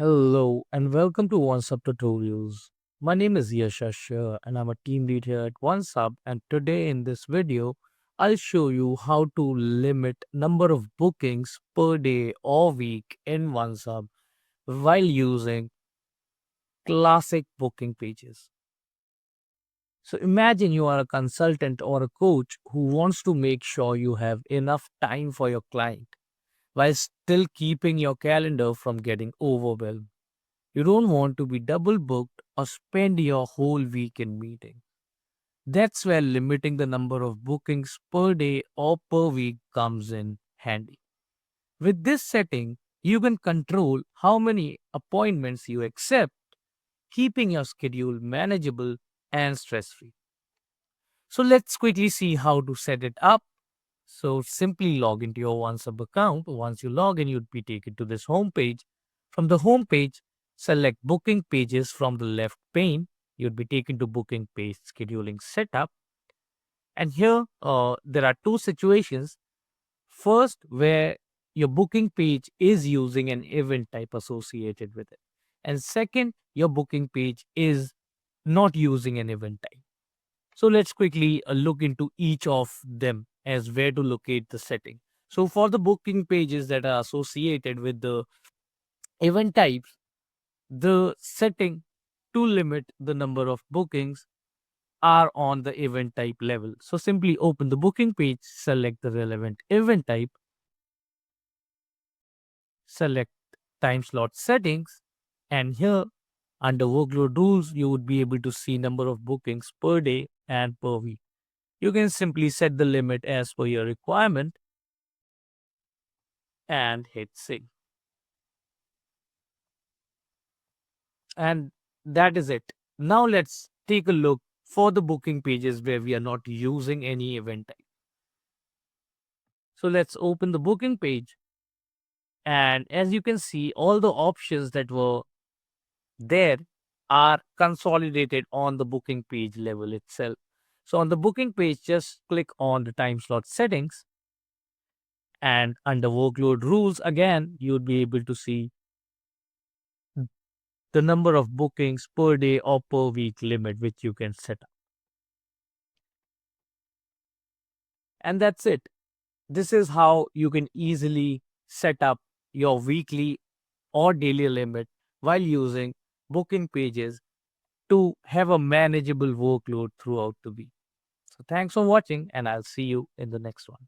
Hello and welcome to OnceHub Tutorials. My name is Yashashya and I'm a team lead here at OnceHub, and today in this video I'll show you how to limit number of bookings per day or week in OnceHub while using classic booking pages. So imagine you are a consultant or a coach who wants to make sure you have enough time for your client while still keeping your calendar from getting overwhelmed. You don't want to be double booked or spend your whole week in meetings. That's where limiting the number of bookings per day or per week comes in handy. With this setting, you can control how many appointments you accept, keeping your schedule manageable and stress free. So let's quickly see how to set it up. So simply log into your OneSub account. Once you log in, you'd be taken to this home page. From the home page, select booking pages from the left pane. You'd be taken to booking page scheduling setup. And here there are two situations. First, where your booking page is using an event type associated with it. And second, your booking page is not using an event type. So let's quickly look into each of them as where to locate the setting. So for the booking pages that are associated with the event types, the setting to limit the number of bookings are on the event type level. So simply open the booking page, select the relevant event type, select time slot settings, and here under workload rules, you would be able to see number of bookings per day and per week. You can simply set the limit as per your requirement and hit sync. And that is it. Now let's take a look for the booking pages where we are not using any event type. So let's open the booking page. And as you can see, all the options that were there are consolidated on the booking page level itself. So on the booking page, just click on the time slot settings, and under workload rules, again, you would be able to see the number of bookings per day or per week limit which you can set up. And that's it. This is how you can easily set up your weekly or daily limit while using booking pages to have a manageable workload throughout the week. So thanks for watching, and I'll see you in the next one.